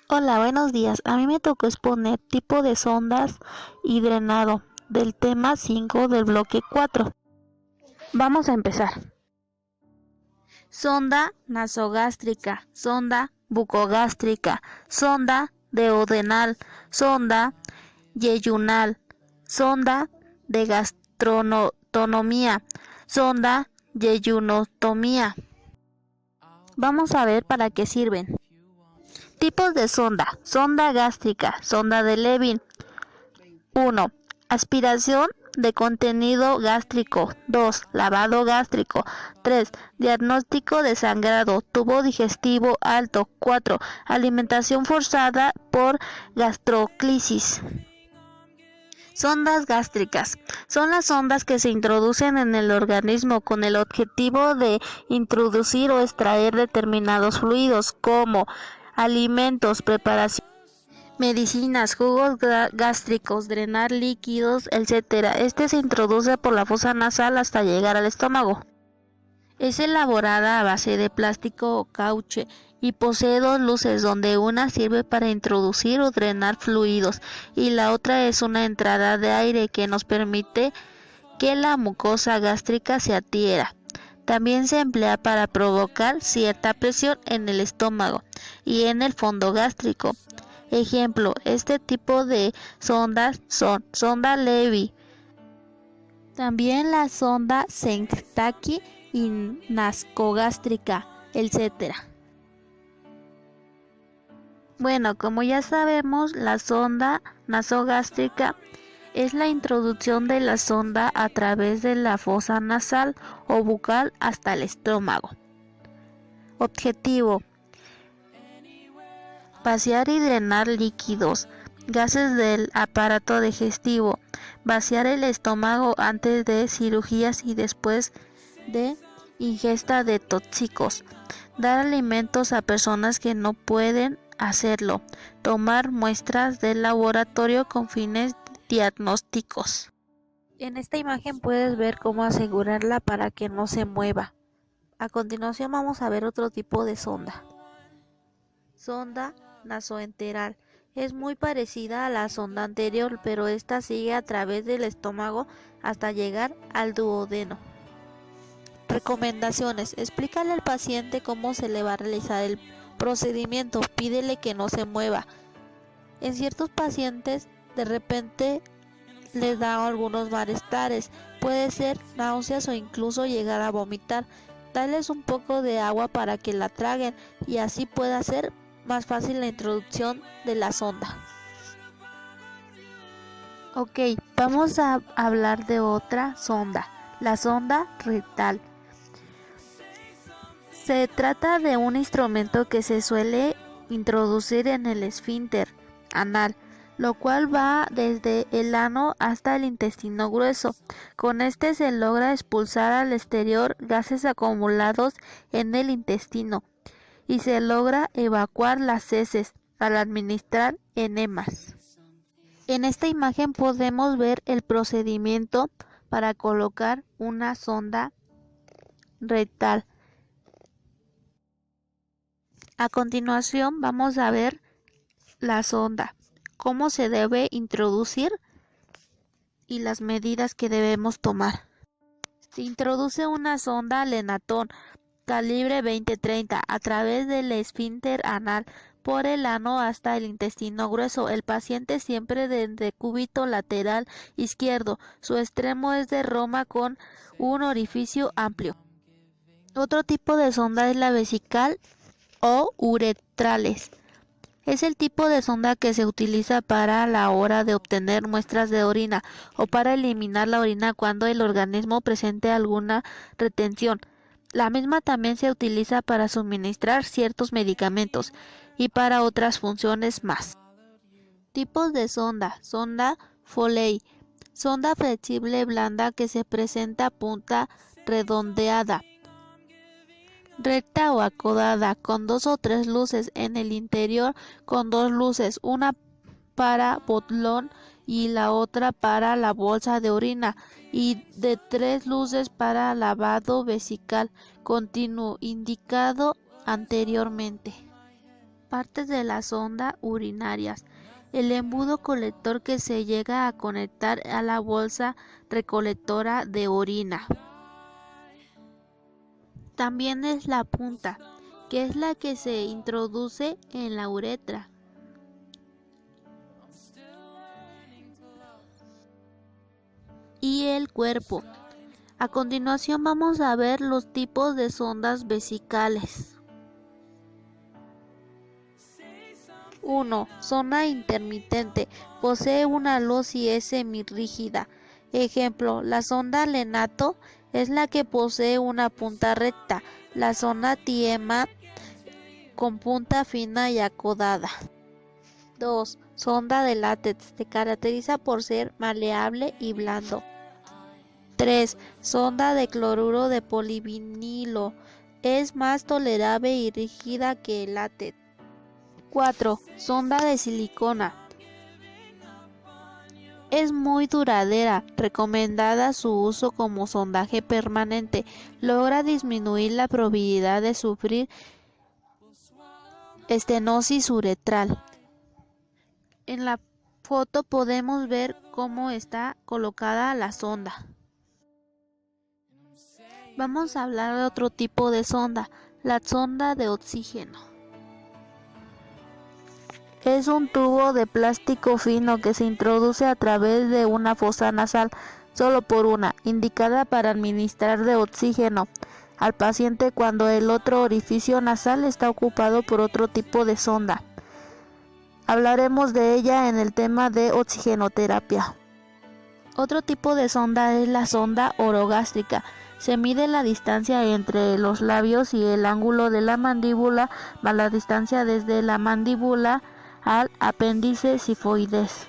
Hola, buenos días. A mí me tocó exponer tipo de sondas y drenado del tema 5 del bloque 4. Vamos a empezar. Sonda nasogástrica, sonda bucogástrica, sonda duodenal, sonda yeyunal, sonda de gastronomía, sonda yeyunotomía. Vamos a ver para qué sirven. Tipos de sonda. Sonda gástrica, sonda de Levin. 1. Aspiración de contenido gástrico. 2. Lavado gástrico. 3. Diagnóstico de sangrado, tubo digestivo alto. 4. Alimentación forzada por gastroclisis. Sondas gástricas. Son las sondas que se introducen en el organismo con el objetivo de introducir o extraer determinados fluidos como alimentos, preparación, medicinas, jugos gástricos, drenar líquidos, etc. Este se introduce por la fosa nasal hasta llegar al estómago. Es elaborada a base de plástico o caucho y posee dos luces, donde una sirve para introducir o drenar fluidos y la otra es una entrada de aire que nos permite que la mucosa gástrica se adhiera. También se emplea para provocar cierta presión en el estómago y en el fondo gástrico. Ejemplo, este tipo de sondas son sonda Levy, también la sonda Sentaki y nasogástrica, etc. Bueno, como ya sabemos, la sonda nasogástrica es la introducción de la sonda a través de la fosa nasal o bucal hasta el estómago. Objetivo: vaciar y drenar líquidos, gases del aparato digestivo, vaciar el estómago antes de cirugías y después de ingesta de tóxicos, dar alimentos a personas que no pueden hacerlo, tomar muestras del laboratorio con fines diagnósticos. En esta imagen puedes ver cómo asegurarla para que no se mueva. A continuación vamos a ver otro tipo de sonda. Sonda nasoenteral. Es muy parecida a la sonda anterior, pero esta sigue a través del estómago hasta llegar al duodeno. Recomendaciones. Explícale al paciente cómo se le va a realizar el procedimiento. Pídele que no se mueva. En ciertos pacientes de repente les da algunos malestares, puede ser náuseas o incluso llegar a vomitar. Dales un poco de agua para que la traguen y así pueda ser más fácil la introducción de la sonda. Ok, vamos a hablar de otra sonda, la sonda rectal. Se trata de un instrumento que se suele introducir en el esfínter anal, lo cual va desde el ano hasta el intestino grueso. Con este se logra expulsar al exterior gases acumulados en el intestino y se logra evacuar las heces al administrar enemas. En esta imagen podemos ver el procedimiento para colocar una sonda rectal. A continuación vamos a ver la sonda, cómo se debe introducir y las medidas que debemos tomar. Se introduce una sonda Lenatón calibre 20-30 a través del esfínter anal por el ano hasta el intestino grueso. El paciente siempre del decúbito lateral izquierdo. Su extremo es de Roma con un orificio amplio. Otro tipo de sonda es la vesical o uretrales. Es el tipo de sonda que se utiliza para la hora de obtener muestras de orina o para eliminar la orina cuando el organismo presente alguna retención. La misma también se utiliza para suministrar ciertos medicamentos y para otras funciones más. Tipos de sonda. Sonda Foley. Sonda flexible blanda que se presenta punta redondeada, recta o acodada, con 2 o 3 luces en el interior, con 2 luces, una para botlón y la otra para la bolsa de orina, y de 3 luces para lavado vesical continuo indicado anteriormente. Partes de la sonda urinarias. El embudo colector que se llega a conectar a la bolsa recolectora de orina. También es la punta, que es la que se introduce en la uretra. Y el cuerpo. A continuación vamos a ver los tipos de sondas vesicales. 1. Sonda intermitente. Posee una luz y es semirrígida. Ejemplo, la sonda Lenato es la que posee una punta recta. La sonda Tiema con punta fina y acodada. 2. Sonda de látex. Se caracteriza por ser maleable y blando. 3. Sonda de cloruro de polivinilo. Es más tolerable y rígida que el látex. 4. Sonda de silicona. Es muy duradera, recomendada su uso como sondaje permanente. Logra disminuir la probabilidad de sufrir estenosis uretral. En la foto podemos ver cómo está colocada la sonda. Vamos a hablar de otro tipo de sonda, la sonda de oxígeno. Es un tubo de plástico fino que se introduce a través de una fosa nasal, solo por una, indicada para administrar de oxígeno al paciente cuando el otro orificio nasal está ocupado por otro tipo de sonda. Hablaremos de ella en el tema de oxigenoterapia. Otro tipo de sonda es la sonda orogástrica. Se mide la distancia entre los labios y el ángulo de la mandíbula más la distancia desde la mandíbula al apéndice sifoides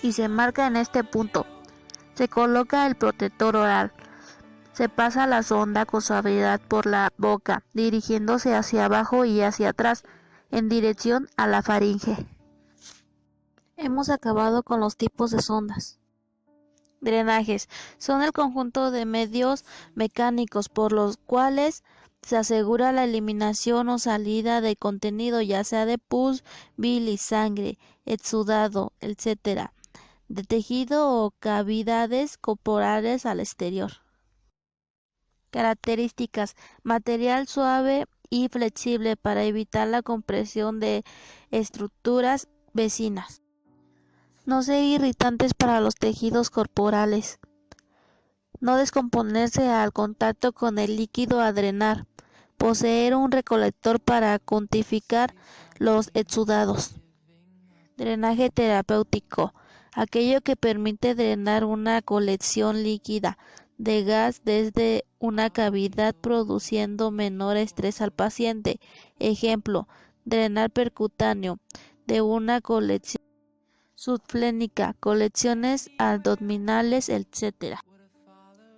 y se marca en este punto. Se coloca el protector oral. Se pasa la sonda con suavidad por la boca, dirigiéndose hacia abajo y hacia atrás, en dirección a la faringe. Hemos acabado con los tipos de sondas. Drenajes. Son el conjunto de medios mecánicos por los cuales se asegura la eliminación o salida de contenido, ya sea de pus, bilis, sangre, exudado, etc., de tejido o cavidades corporales al exterior. Características. Material suave y flexible para evitar la compresión de estructuras vecinas. No ser irritantes para los tejidos corporales. No descomponerse al contacto con el líquido a drenar. Poseer un recolector para cuantificar los exudados. Drenaje terapéutico. Aquello que permite drenar una colección líquida de gas desde una cavidad produciendo menor estrés al paciente. Ejemplo, drenar percutáneo de una colección subclínica, colecciones abdominales, etc.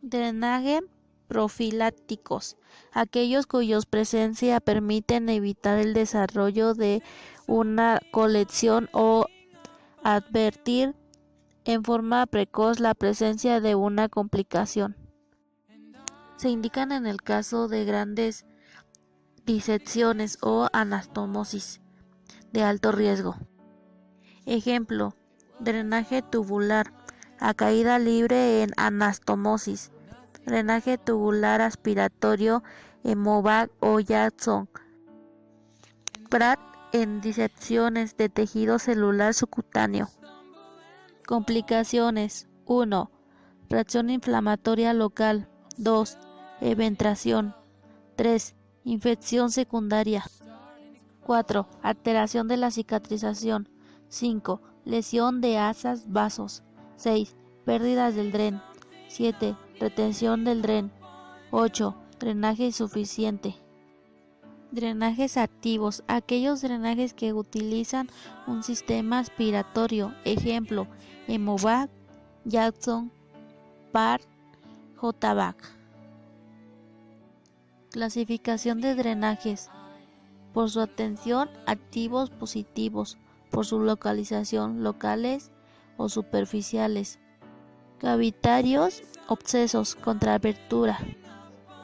Drenaje profilácticos, aquellos cuyos presencia permiten evitar el desarrollo de una colección o advertir en forma precoz la presencia de una complicación. Se indican en el caso de grandes disecciones o anastomosis de alto riesgo. Ejemplo, drenaje tubular, a caída libre en anastomosis, drenaje tubular aspiratorio en Movac o Jackson, Pratt en disecciones de tejido celular subcutáneo. Complicaciones: 1. Reacción inflamatoria local. 2. Eventración. 3. Infección secundaria. 4. Alteración de la cicatrización. 5. Lesión de asas vasos. 6. Pérdidas del dren. 7. Retención del dren. 8. Drenaje insuficiente. Drenajes activos, aquellos drenajes que utilizan un sistema aspiratorio. Ejemplo, Hemovac, Jackson, Par, J-Vac. Clasificación de drenajes. Por su atención, activos positivos. Por su localización, locales o superficiales. Cavitarios, obsesos, contraapertura.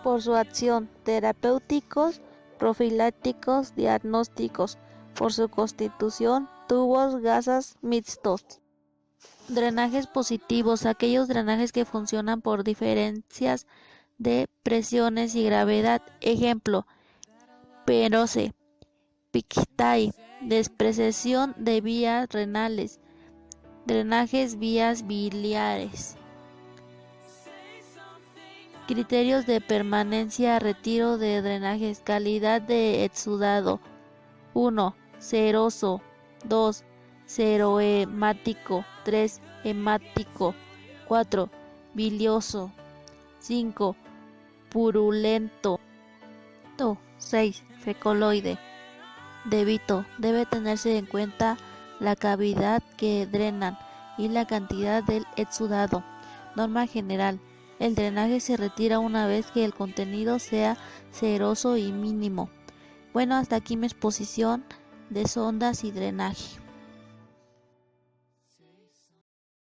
Por su acción, terapéuticos, Profilácticos diagnósticos. Por su constitución, tubos gasas mixtos. Drenajes positivos, aquellos drenajes que funcionan por diferencias de presiones y gravedad. Ejemplo, Perose, Pictai, despreciación de vías renales, drenajes vías biliares. Criterios de permanencia, retiro de drenajes, calidad de exudado. 1. Ceroso. 2. Serohemático. 3. Hemático. 4. Bilioso. 5. Purulento. 6. Fecoloide. Debe tenerse en cuenta la cavidad que drenan y la cantidad del exudado. Norma general. El drenaje se retira una vez que el contenido sea ceroso y mínimo. Bueno, hasta aquí mi exposición de sondas y drenaje.